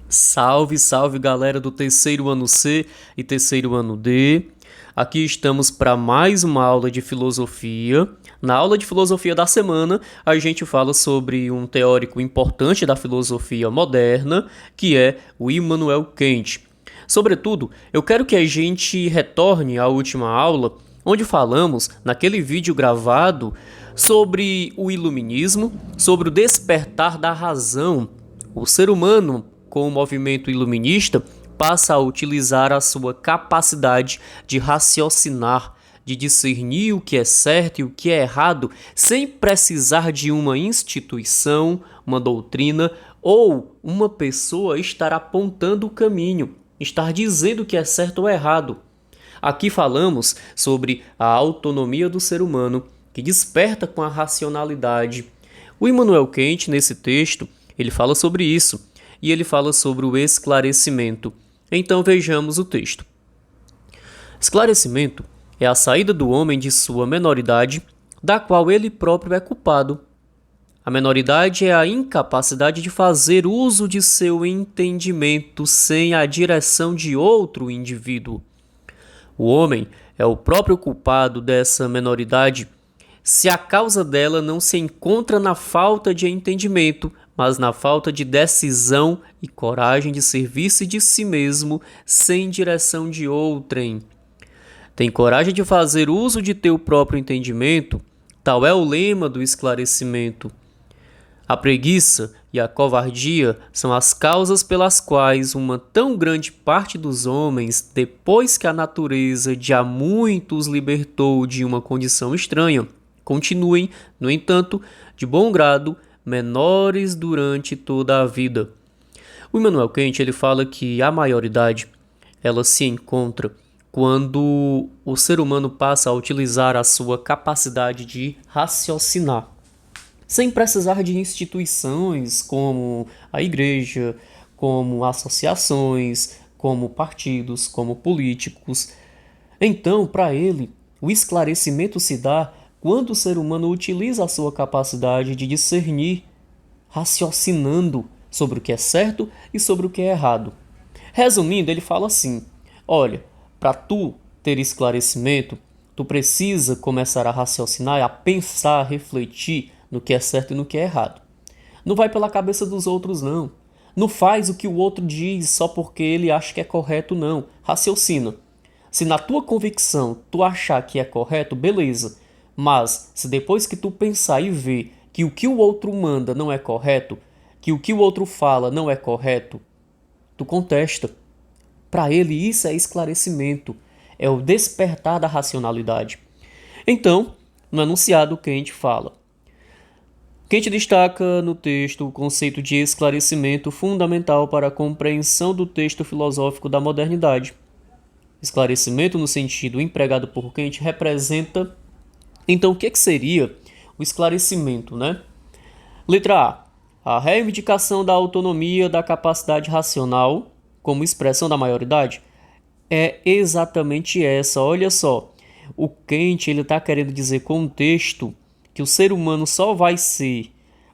Salve, salve galera do terceiro ano C e terceiro ano D. Aqui estamos para mais uma aula de filosofia. Na aula de filosofia da semana, a gente fala sobre um teórico importante da filosofia moderna, que é o Immanuel Kant. Sobretudo, eu quero que a gente retorne à última aula, onde falamos, naquele vídeo gravado, sobre o iluminismo, sobre o despertar da razão. O ser humano, com o movimento iluminista, passa a utilizar a sua capacidade de raciocinar, de discernir o que é certo e o que é errado, sem precisar de uma instituição, uma doutrina ou uma pessoa estar apontando o caminho, estar dizendo o que é certo ou errado. Aqui falamos sobre a autonomia do ser humano, que desperta com a racionalidade. O Immanuel Kant, nesse texto, ele fala sobre isso, e ele fala sobre o esclarecimento. Então vejamos o texto. Esclarecimento é a saída do homem de sua menoridade, da qual ele próprio é culpado. A menoridade é a incapacidade de fazer uso de seu entendimento sem a direção de outro indivíduo. O homem é o próprio culpado dessa menoridade se a causa dela não se encontra na falta de entendimento, mas na falta de decisão e coragem de servir-se de si mesmo sem direção de outrem. Tem coragem de fazer uso de teu próprio entendimento? Tal é o lema do esclarecimento. A preguiça e a covardia são as causas pelas quais uma tão grande parte dos homens, depois que a natureza de há muito os libertou de uma condição estranha, continuem, no entanto, de bom grado, menores durante toda a vida. O Immanuel Kant ele fala que a maioridade ela se encontra quando o ser humano passa a utilizar a sua capacidade de raciocinar, sem precisar de instituições como a igreja, como associações, como partidos, como políticos. Então, para ele, o esclarecimento se dá quando o ser humano utiliza a sua capacidade de discernir, raciocinando sobre o que é certo e sobre o que é errado. Resumindo, ele fala assim: olha, para tu ter esclarecimento, tu precisa começar a raciocinar, a pensar, a refletir no que é certo e no que é errado. Não vai pela cabeça dos outros, não. Não faz o que o outro diz só porque ele acha que é correto, não. Raciocina. Se na tua convicção tu achar que é correto, beleza. Mas se depois que tu pensar e ver que o que o outro manda não é correto, que o que o outro fala não é correto, tu contesta. Para ele isso é esclarecimento, é o despertar da racionalidade. Então, no enunciado Kant fala: Kant destaca no texto o conceito de esclarecimento fundamental para a compreensão do texto filosófico da modernidade. Esclarecimento no sentido empregado por Kant representa. Então, o que seria o esclarecimento, né? Letra A. A reivindicação da autonomia da capacidade racional como expressão da maioridade é exatamente essa. Olha só, o Kant ele está querendo dizer com o texto que o ser humano só vai ser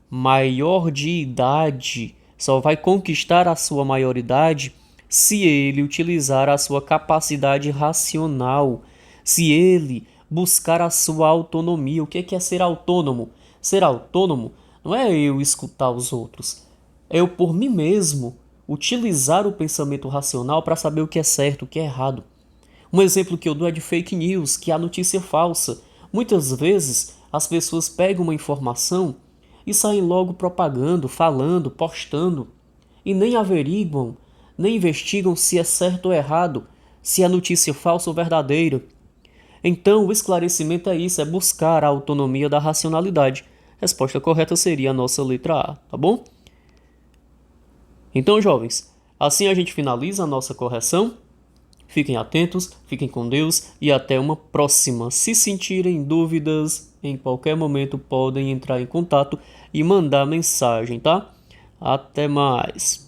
maior de idade, só vai conquistar a sua maioridade se ele utilizar a sua capacidade racional, se ele buscar a sua autonomia. O que é ser autônomo? Ser autônomo não é eu escutar os outros, é eu por mim mesmo utilizar o pensamento racional para saber o que é certo, o que é errado. Um exemplo que eu dou é de fake news, que é a notícia falsa. Muitas vezes as pessoas pegam uma informação e saem logo propagando, falando, postando, e nem averiguam, nem investigam se é certo ou errado, se é notícia falsa ou verdadeira. Então, o esclarecimento é isso, é buscar a autonomia da racionalidade. A resposta correta seria a nossa letra A, tá bom? Então, jovens, assim a gente finaliza a nossa correção. Fiquem atentos, fiquem com Deus e até uma próxima. Se sentirem dúvidas, em qualquer momento podem entrar em contato e mandar mensagem, tá? Até mais.